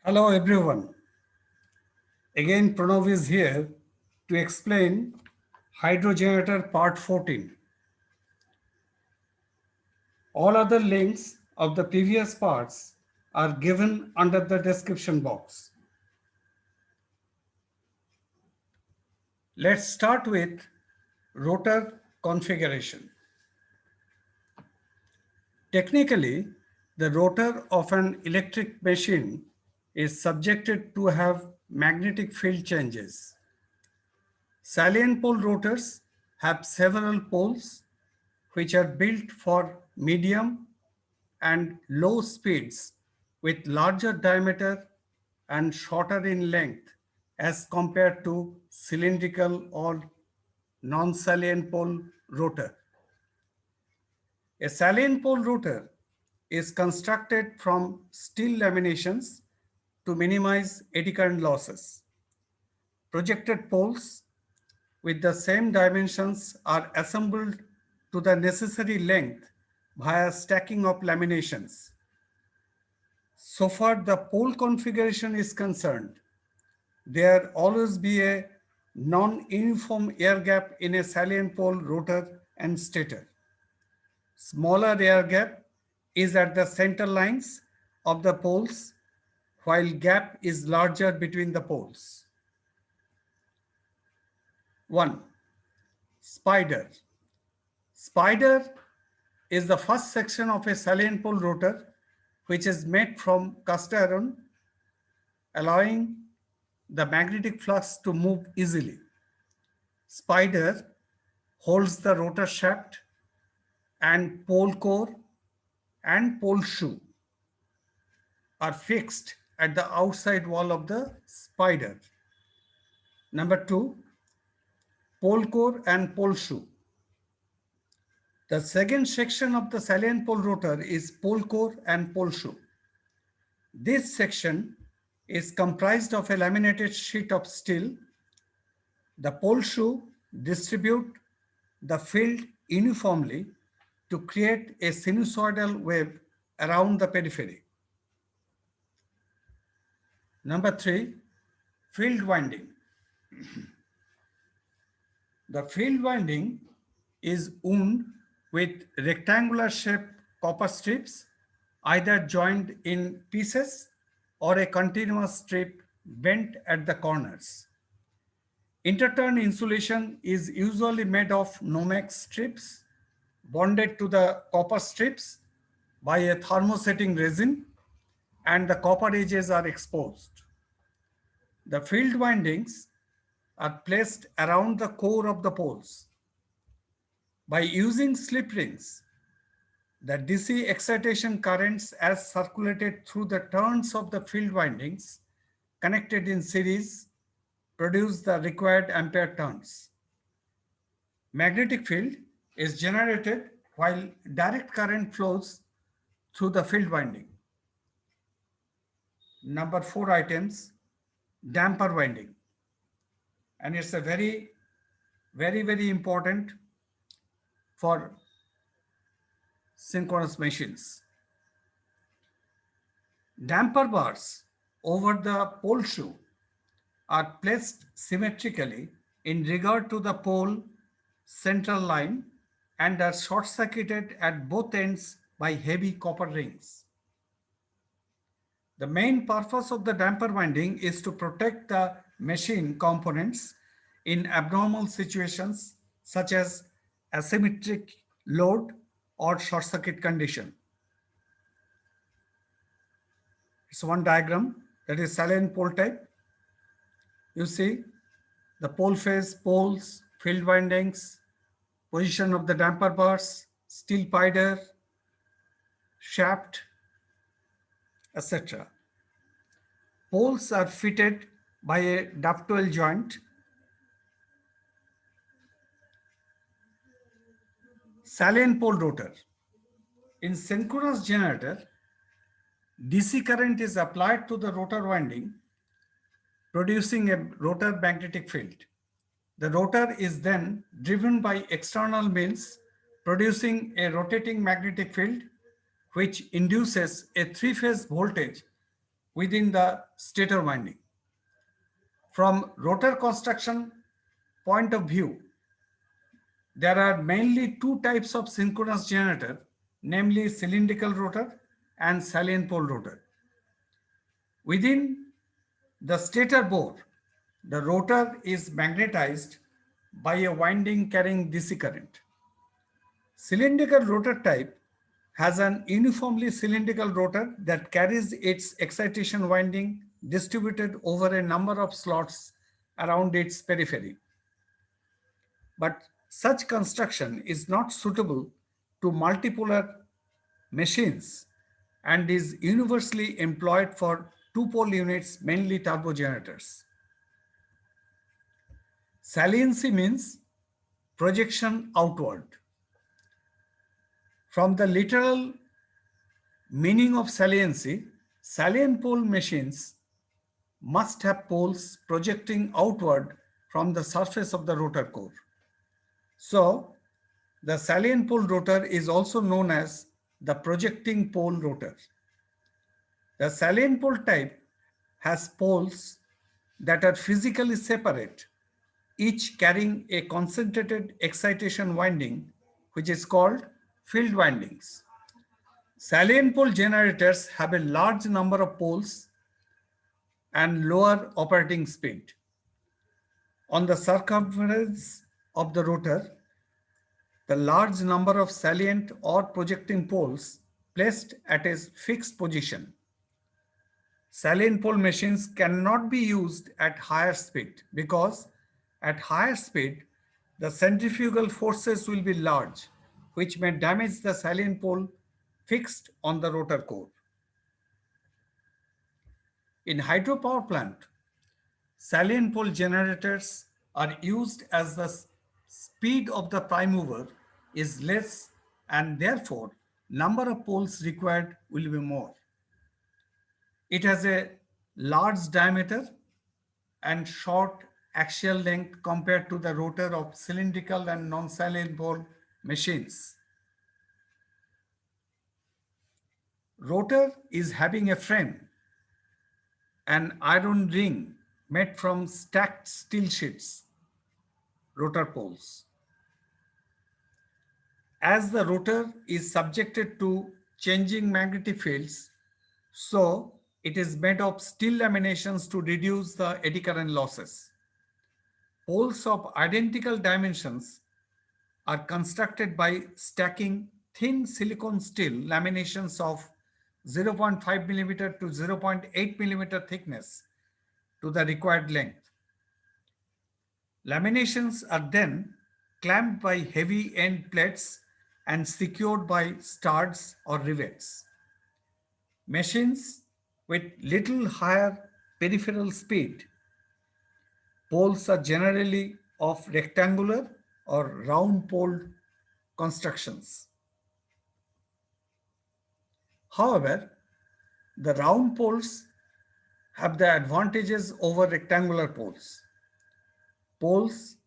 Hello everyone. Again Pranav is here to explain hydrogenerator part 14. All other links of the previous parts are given under the description box. Let's start with rotor configuration. Technically, the rotor of an electric machine is subjected to have magnetic field changes. Salient pole rotors have several poles which are built for medium and low speeds with larger diameter and shorter in length as compared to cylindrical or non-salient pole rotor. A salient pole rotor is constructed from steel laminations to minimize eddy current losses. Projected poles with the same dimensions are assembled to the necessary length via stacking of laminations. So far the pole configuration is concerned, there always be a non-uniform air gap in a salient pole rotor and stator. Smaller air gap is at the center lines of the poles, while gap is larger between the poles. 1. Spider. Spider is the first section of a salient pole rotor which is made from cast iron, allowing the magnetic flux to move easily. Spider holds the rotor shaft and pole core and pole shoe are fixed at the outside wall of the spider. Number 2, pole core and pole shoe. The second section of the salient pole rotor is pole core and pole shoe. This section is comprised of a laminated sheet of steel. The pole shoe distribute the field uniformly to create a sinusoidal wave around the periphery. Number 3, field winding. The field winding is wound with rectangular shaped copper strips, either joined in pieces or a continuous strip bent at the corners. Interturn insulation is usually made of Nomex strips bonded to the copper strips by a thermosetting resin, and the copper edges are exposed. The field windings are placed around the core of the poles. By using slip rings, the DC excitation currents as circulated through the turns of the field windings connected in series produce the required ampere turns. Magnetic field is generated while direct current flows through the field winding. Number 4 items, damper winding. And it's a very important for synchronous machines. Damper bars over the pole shoe are placed symmetrically in regard to the pole central line and are short-circuited at both ends by heavy copper rings. The main purpose of the damper winding is to protect the machine components in abnormal situations such as asymmetric load or short circuit condition. It's one diagram that is salient pole type. You see the pole phase, poles, field windings, position of the damper bars, steel pider, shaft, etc. Poles are fitted by a dovetail joint. Salient pole rotor. In synchronous generator, DC current is applied to the rotor winding, producing a rotor magnetic field. The rotor is then driven by external means, producing a rotating magnetic field, which induces a three-phase voltage within the stator winding. From rotor construction point of view, there are mainly two types of synchronous generator, namely cylindrical rotor and salient pole rotor. Within the stator bore, the rotor is magnetized by a winding carrying DC current. Cylindrical rotor type has an uniformly cylindrical rotor that carries its excitation winding distributed over a number of slots around its periphery. But such construction is not suitable to multipolar machines and is universally employed for two-pole units, mainly turbogenerators. Saliency means projection outward. From the literal meaning of saliency, salient pole machines must have poles projecting outward from the surface of the rotor core. So, the salient pole rotor is also known as the projecting pole rotor. The salient pole type has poles that are physically separate, each carrying a concentrated excitation winding, which is called field windings. Salient pole generators have a large number of poles and lower operating speed. On the circumference of the rotor, the large number of salient or projecting poles placed at a fixed position. Salient pole machines cannot be used at higher speed because at higher speed, the centrifugal forces will be large, which may damage the salient pole fixed on the rotor core. In hydropower plant, salient pole generators are used as the speed of the prime mover is less and therefore number of poles required will be more. It has a large diameter and short axial length compared to the rotor of cylindrical and non-salient pole machines. Rotor is having a frame, an iron ring made from stacked steel sheets, rotor poles. As the rotor is subjected to changing magnetic fields, so it is made of steel laminations to reduce the eddy current losses. Poles of identical dimensions are constructed by stacking thin silicon steel laminations of 0.5 millimeter to 0.8 millimeter thickness to the required length. Laminations are then clamped by heavy end plates and secured by studs or rivets. Machines with little higher peripheral speed, poles are generally of rectangular or round pole constructions. However, the round poles have the advantages over rectangular poles. Poles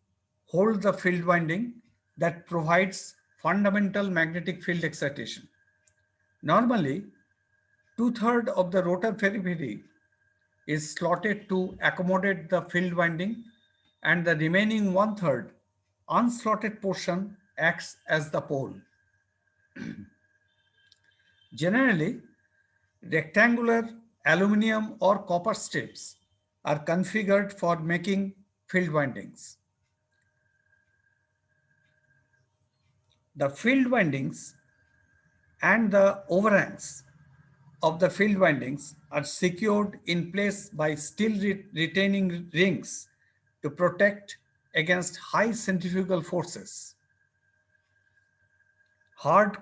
hold the field winding that provides fundamental magnetic field excitation. Normally, two-thirds of the rotor periphery is slotted to accommodate the field winding and the remaining one-third unslotted portion acts as the pole. Generally, rectangular aluminum or copper strips are configured for making field windings. The field windings and the overhangs of the field windings are secured in place by steel retaining rings to protect against high centrifugal forces. Hard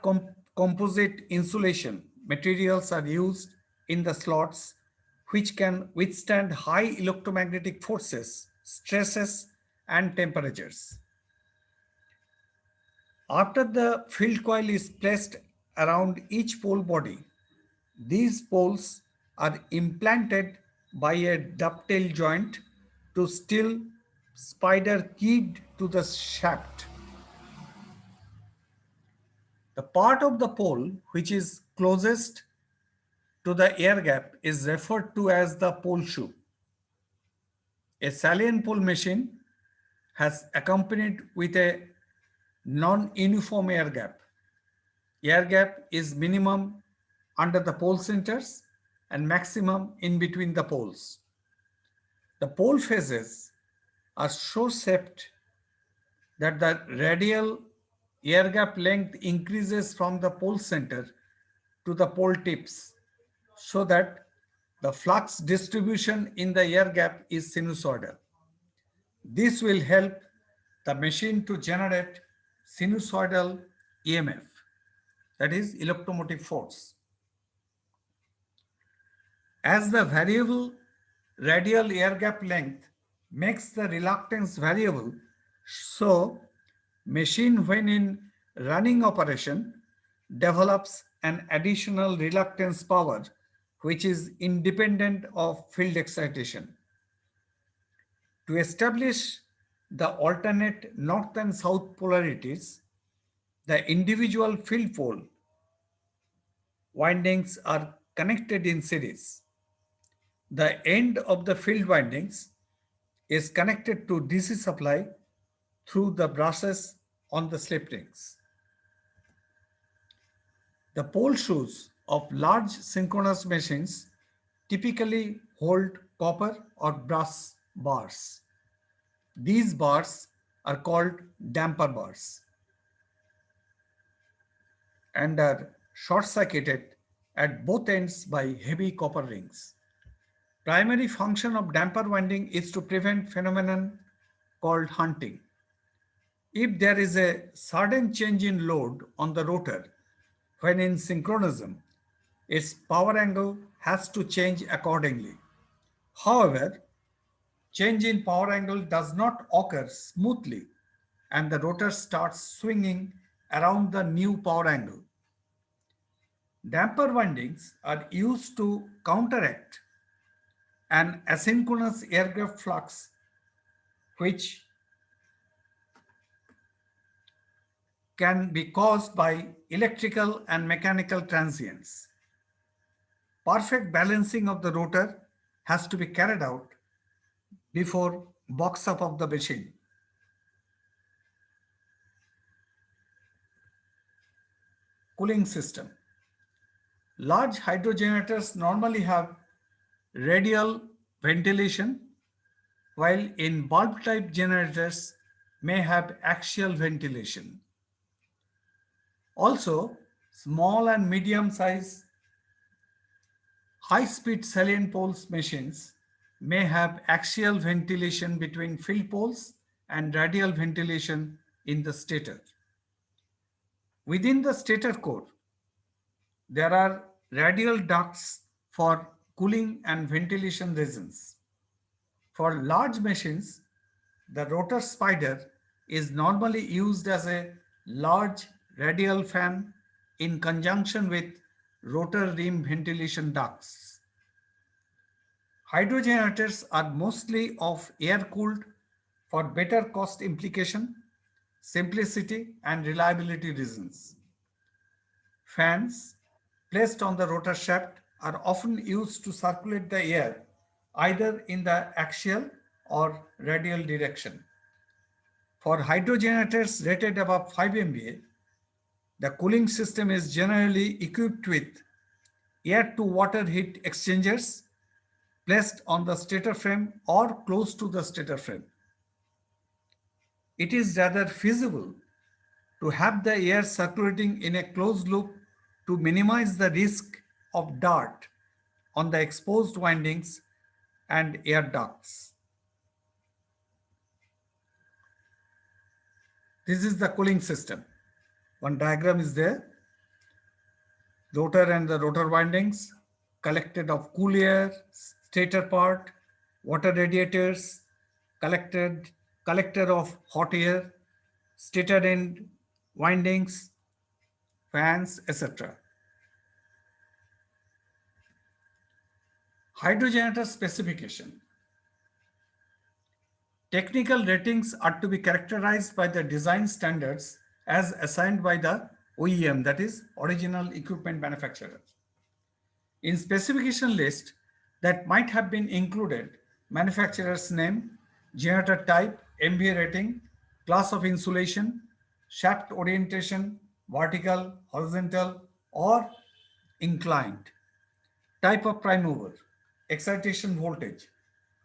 composite insulation materials are used in the slots which can withstand high electromagnetic forces, stresses, and temperatures. After the field coil is placed around each pole body, these poles are implanted by a dovetail joint to steel spider keyed to the shaft. The part of the pole which is closest to the air gap is referred to as the pole shoe. A salient pole machine has accompanied with a non-uniform air gap. Air gap is minimum under the pole centers and maximum in between the poles. The pole faces are so shaped that the radial air gap length increases from the pole center to the pole tips so that the flux distribution in the air gap is sinusoidal. This will help the machine to generate sinusoidal EMF, that is electromotive force. As the variable radial air gap length makes the reluctance variable, so machine when in running operation develops an additional reluctance power which is independent of field excitation. To establish the alternate north and south polarities, the individual field pole windings are connected in series. The end of the field windings is connected to DC supply through the brushes on the slip rings. The pole shoes of large synchronous machines typically hold copper or brass bars. These bars are called damper bars and are short-circuited at both ends by heavy copper rings. Primary function of damper winding is to prevent phenomenon called hunting. If there is a sudden change in load on the rotor when in synchronism, its power angle has to change accordingly. However, change in power angle does not occur smoothly and the rotor starts swinging around the new power angle. Damper windings are used to counteract an asynchronous air gap flux which can be caused by electrical and mechanical transients. Perfect balancing of the rotor has to be carried out before box up of the machine. Cooling system. Large hydrogenerators normally have radial ventilation, while in bulb type generators may have axial ventilation. Also, small and medium size high-speed salient poles machines may have axial ventilation between field poles and radial ventilation in the stator. Within the stator core, there are radial ducts for cooling and ventilation reasons. For large machines, the rotor spider is normally used as a large radial fan in conjunction with rotor rim ventilation ducts. Hydrogenerators are mostly of air-cooled for better cost implication, simplicity, and reliability reasons. Fans placed on the rotor shaft are often used to circulate the air either in the axial or radial direction. For hydrogenerators rated above 5 MVA, the cooling system is generally equipped with air-to-water heat exchangers placed on the stator frame or close to the stator frame. It is rather feasible to have the air circulating in a closed loop to minimize the risk of dart on the exposed windings and air ducts. This is the cooling system. One diagram is there. Rotor and the rotor windings, collected of cool air, stator part, water radiators, collector of hot air, stator end windings, fans, etc. Hydrogenerator specification. Technical ratings are to be characterized by the design standards as assigned by the OEM, that is, original equipment manufacturer. In specification list that might have been included manufacturer's name, generator type, MVA rating, class of insulation, shaft orientation, vertical, horizontal, or inclined, type of prime mover, excitation voltage,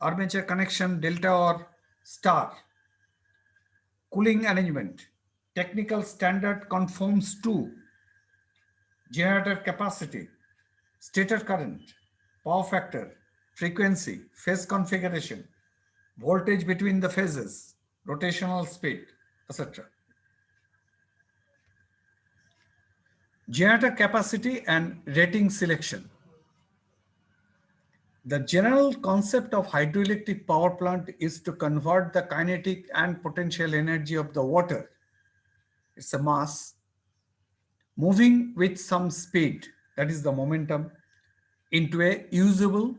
armature connection delta or star, cooling arrangement, technical standard conforms to generator capacity, stator current, power factor, frequency, phase configuration, voltage between the phases, rotational speed, etc. Generator capacity and rating selection. The general concept of hydroelectric power plant is to convert the kinetic and potential energy of the water, it's a mass, moving with some speed, that is the momentum, into a usable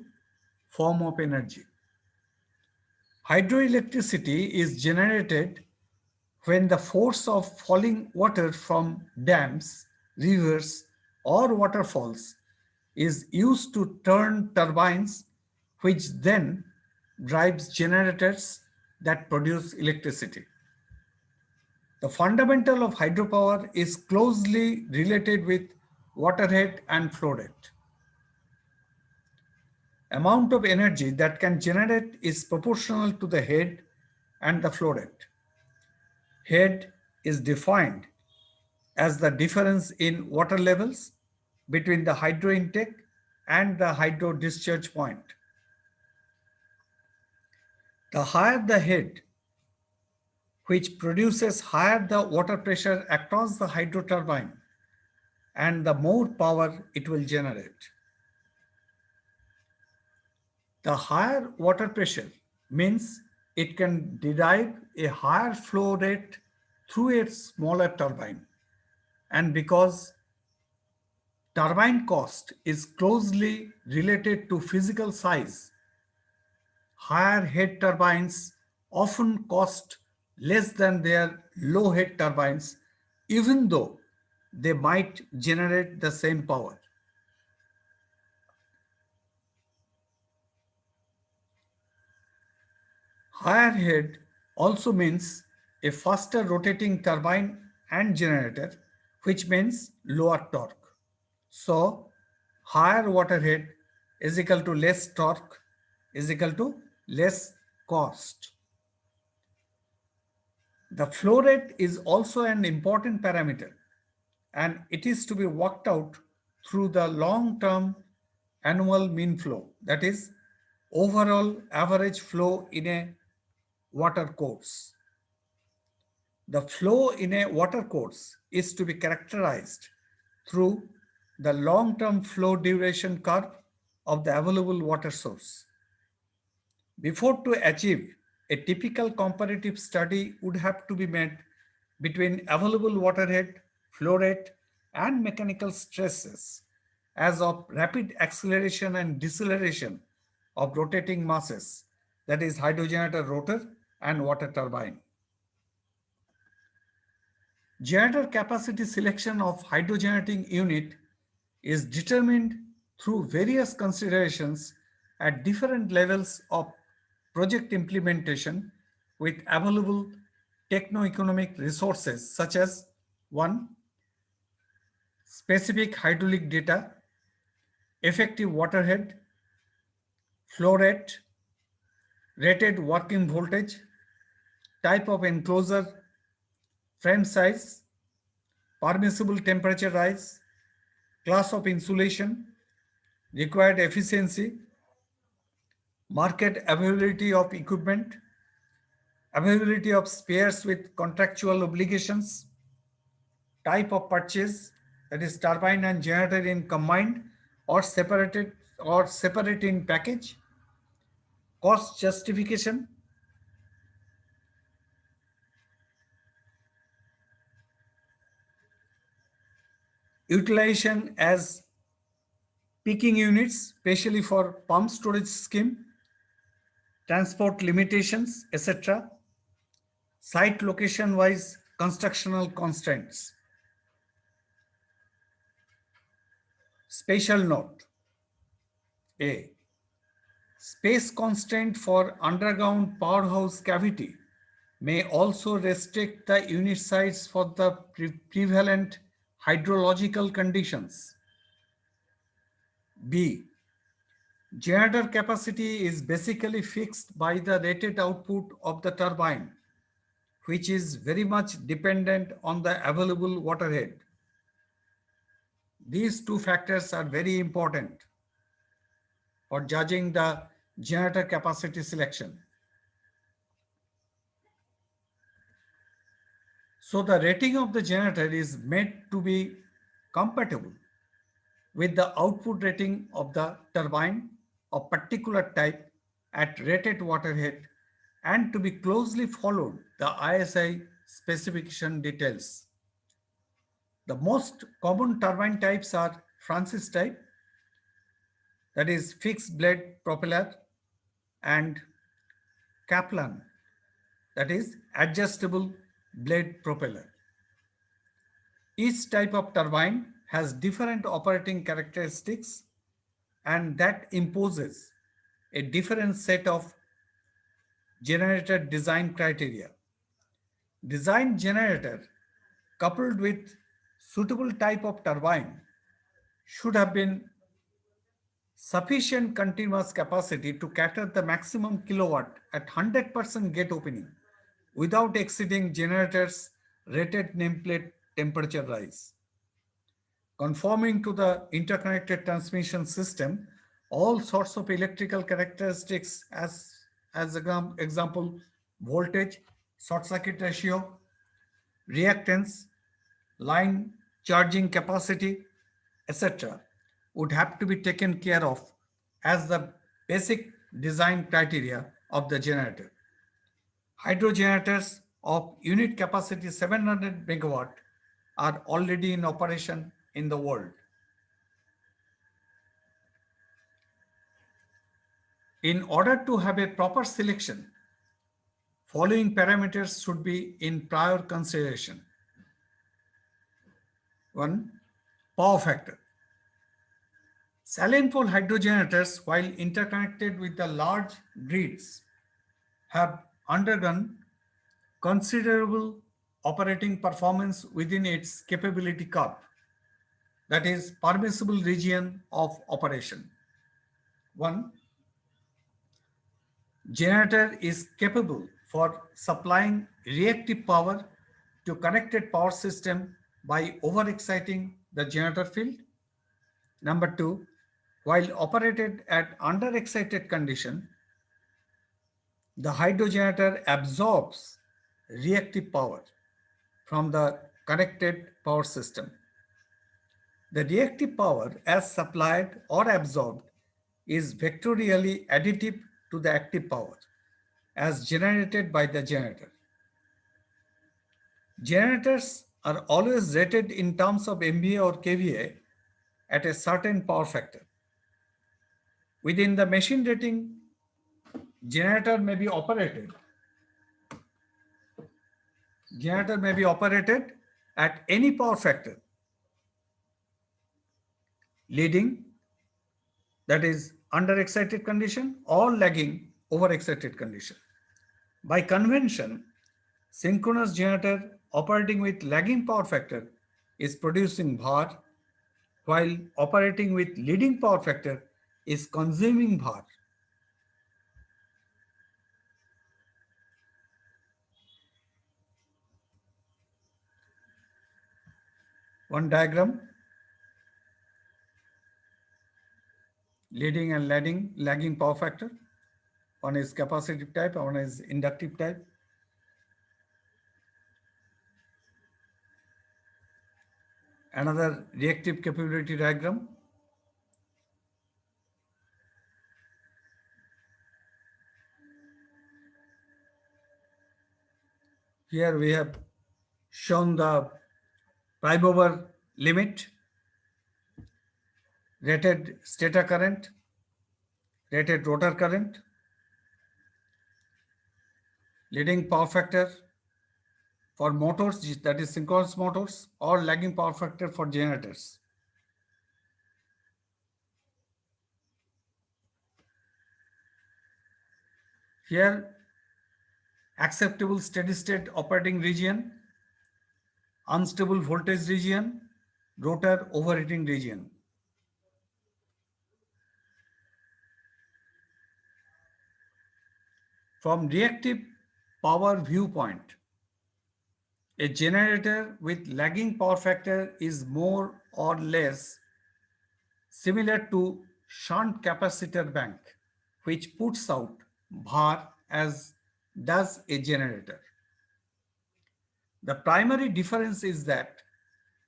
form of energy. Hydroelectricity is generated when the force of falling water from dams, rivers, or waterfalls is used to turn turbines, which then drives generators that produce electricity. The fundamental of hydropower is closely related with water head and flow rate. Amount of energy that can generate is proportional to the head and the flow rate. Head is defined as the difference in water levels between the hydro intake and the hydro discharge point. The higher the head, which produces higher the water pressure across the hydro turbine, and the more power it will generate. The higher water pressure means it can derive a higher flow rate through a smaller turbine. And because turbine cost is closely related to physical size, higher head turbines often cost less than their low head turbines, even though they might generate the same power. Higher head also means a faster rotating turbine and generator, which means lower torque. So, higher water head is equal to less torque is equal to less cost. The flow rate is also an important parameter, and it is to be worked out through the long-term annual mean flow, that is, overall average flow in a water course. The flow in a water course is to be characterized through the long-term flow duration curve of the available water source. Before to achieve, a typical comparative study would have to be made between available water head, flow rate, and mechanical stresses as of rapid acceleration and deceleration of rotating masses, that is hydrogenerator rotor and water turbine. Generator capacity selection of hydrogenerating unit is determined through various considerations at different levels of project implementation with available techno-economic resources such as 1. Specific hydraulic data, effective water head, flow rate, rated working voltage, type of enclosure, frame size, permissible temperature rise, class of insulation, required efficiency, market availability of equipment, availability of spares with contractual obligations, type of purchase, that is turbine and generator in combined or separated or separate in package, cost justification, utilization as peaking units, especially for pump storage scheme, transport limitations, etc., site location wise constructional constraints. Special note, A. Space constraint for underground powerhouse cavity may also restrict the unit size for the prevalent hydrological conditions. B. Generator capacity is basically fixed by the rated output of the turbine, which is very much dependent on the available water head. These two factors are very important for judging the generator capacity selection. So the rating of the generator is made to be compatible with the output rating of the turbine of particular type at rated water head and to be closely followed the ISI specification details. The most common turbine types are Francis type, that is fixed blade propeller, and Kaplan, that is adjustable blade propeller. Each type of turbine has different operating characteristics and that imposes a different set of generator design criteria. Design generator coupled with suitable type of turbine should have been sufficient continuous capacity to cater the maximum kilowatt at 100% gate opening without exceeding generator's rated nameplate temperature rise. Conforming to the interconnected transmission system, all sorts of electrical characteristics as example, voltage, short circuit ratio, reactance, line charging capacity, etc. would have to be taken care of as the basic design criteria of the generator. Hydro generators of unit capacity 700 megawatt are already in operation in the world. In order to have a proper selection, following parameters should be in prior consideration. 1. Power factor. Salient pole hydrogenerators, while interconnected with the large grids, have undergone considerable operating performance within its capability curve, that is, permissible region of operation. 1. Generator is capable for supplying reactive power to connected power system by overexciting the generator field. Number 2, while operated at underexcited condition, the hydrogenerator absorbs reactive power from the connected power system. The reactive power as supplied or absorbed is vectorially additive to the active power as generated by the generator. Generators are always rated in terms of MVA or KVA at a certain power factor. Within the machine rating, generator may be operated at any power factor, leading, that is under excited condition, or lagging over excited condition. By convention, synchronous generator operating with lagging power factor is producing VAR, while operating with leading power factor is consuming VAR. One diagram, leading and lagging power factor. One is capacitive type, one is inductive type. Another reactive capability diagram. Here we have shown the prime mover limit, rated stator current, rated rotor current, leading power factor for motors, that is synchronous motors, or lagging power factor for generators. Here, acceptable steady state operating region, unstable voltage region, rotor overheating region. From reactive power viewpoint, a generator with lagging power factor is more or less similar to shunt capacitor bank, which puts out VAR as does a generator. The primary difference is that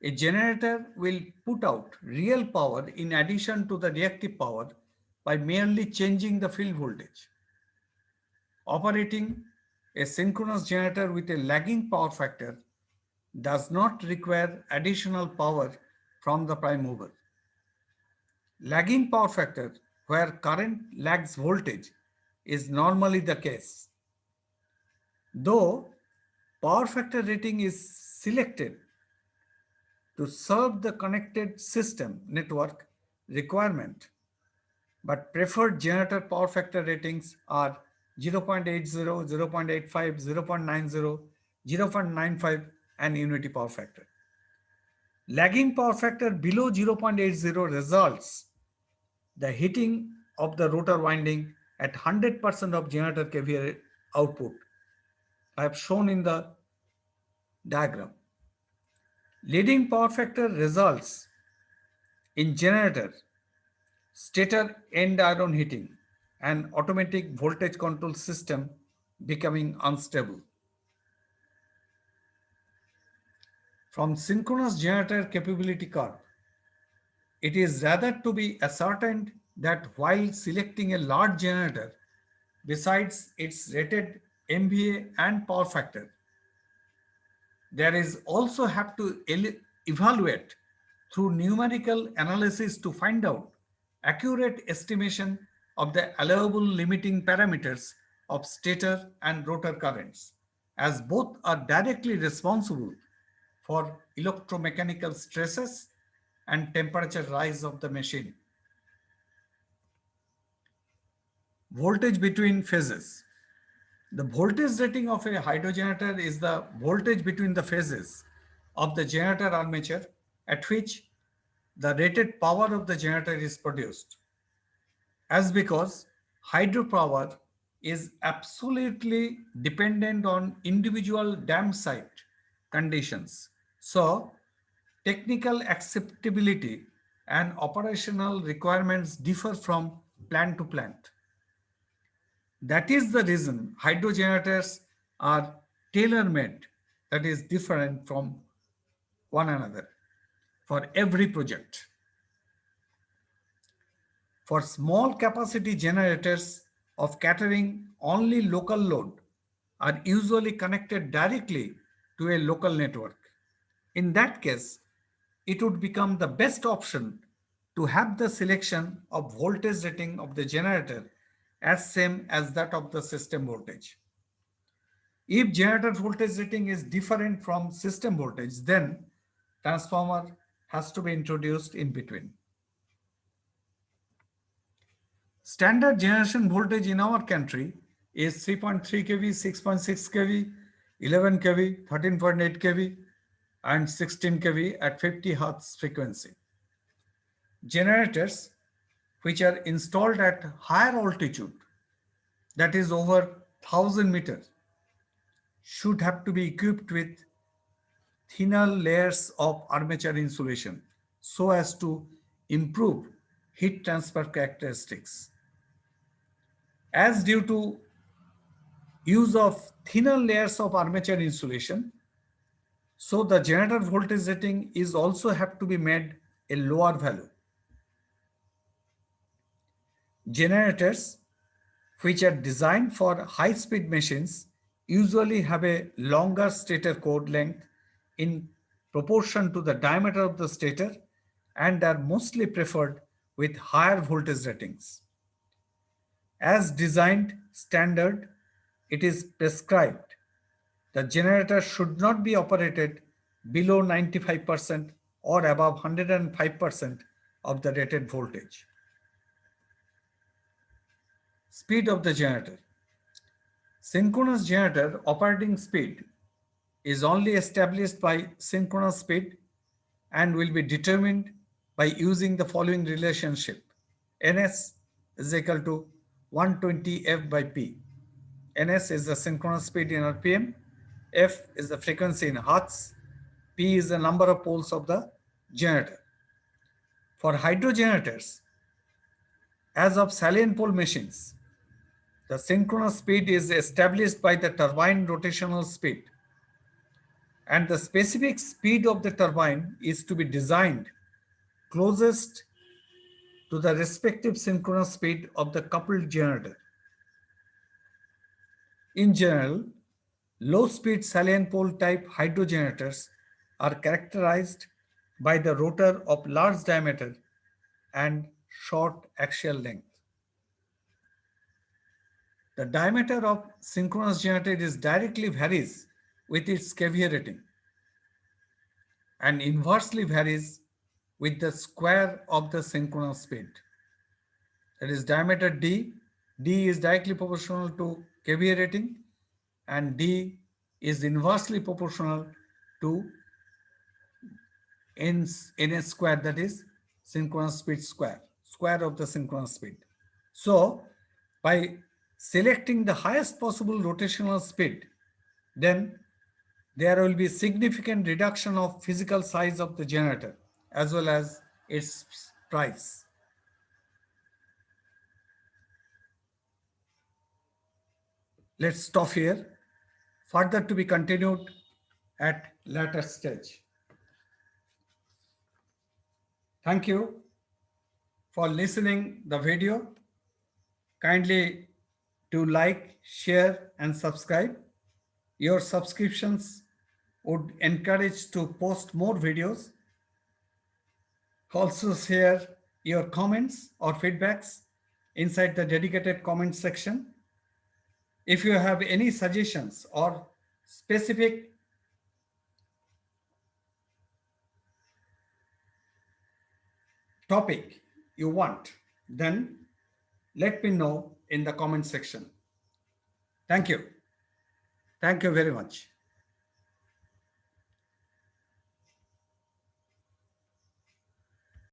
a generator will put out real power in addition to the reactive power by merely changing the field voltage. Operating a synchronous generator with a lagging power factor does not require additional power from the prime mover. Lagging power factor, where current lags voltage, is normally the case. Though power factor rating is selected to serve the connected system network requirement, but preferred generator power factor ratings are 0.80, 0.85, 0.90, 0.95 and unity power factor. Lagging power factor below 0.80 results the heating of the rotor winding at 100% of generator kVA output. I have shown in the diagram. Leading power factor results in generator stator end iron heating and automatic voltage control system becoming unstable. From synchronous generator capability curve, it is rather to be ascertained that while selecting a large generator, besides its rated MVA and power factor, there is also have to evaluate through numerical analysis to find out accurate estimation of the allowable limiting parameters of stator and rotor currents, as both are directly responsible for electromechanical stresses and temperature rise of the machine. Voltage between phases. The voltage rating of a hydrogenerator is the voltage between the phases of the generator armature at which the rated power of the generator is produced. As because hydropower is absolutely dependent on individual dam site conditions. So, technical acceptability and operational requirements differ from plant to plant. That is the reason hydrogenerators are tailor-made, that is different from one another for every project. For small capacity generators of catering only local load are usually connected directly to a local network. In that case, it would become the best option to have the selection of voltage rating of the generator as same as that of the system voltage. If generator voltage rating is different from system voltage, then transformer has to be introduced in between. Standard generation voltage in our country is 3.3 kV, 6.6 kV, 11 kV, 13.8 kV, and 16 kV at 50 Hz frequency. Generators which are installed at higher altitude, that is over 1000 meters, should have to be equipped with thinner layers of armature insulation so as to improve heat transfer characteristics. As due to use of thinner layers of armature insulation, so the generator voltage rating is also have to be made a lower value. Generators which are designed for high-speed machines usually have a longer stator core length in proportion to the diameter of the stator and are mostly preferred with higher voltage ratings. As designed standard, it is prescribed the generator should not be operated below 95% or above 105% of the rated voltage. Speed of the generator. Synchronous generator operating speed is only established by synchronous speed and will be determined by using the following relationship. Ns is equal to 120 F by P. Ns is the synchronous speed in RPM, F is the frequency in Hertz, P is the number of poles of the generator. For hydro generators, as of Salient pole machines, the synchronous speed is established by the turbine rotational speed, and the specific speed of the turbine is to be designed closest to the respective synchronous speed of the coupled generator. In general, low-speed Salient pole type hydro generators are characterized by the rotor of large diameter and short axial length. The diameter of synchronous generator is directly varies with its KVA rating and inversely varies with the square of the synchronous speed. That is diameter D. D is directly proportional to KVA rating and D is inversely proportional to Ns square, that is synchronous speed square of the synchronous speed. So by selecting the highest possible rotational speed, then there will be significant reduction of physical size of the generator as well as its price. Let's stop here. Further to be continued at later stage. Thank you for listening the video. Kindly to like, share and subscribe. Your subscriptions would encourage to post more videos. Also share your comments or feedbacks inside the dedicated comment section. If you have any suggestions or specific topic you want, then let me know in the comment section. Thank you. Thank you very much.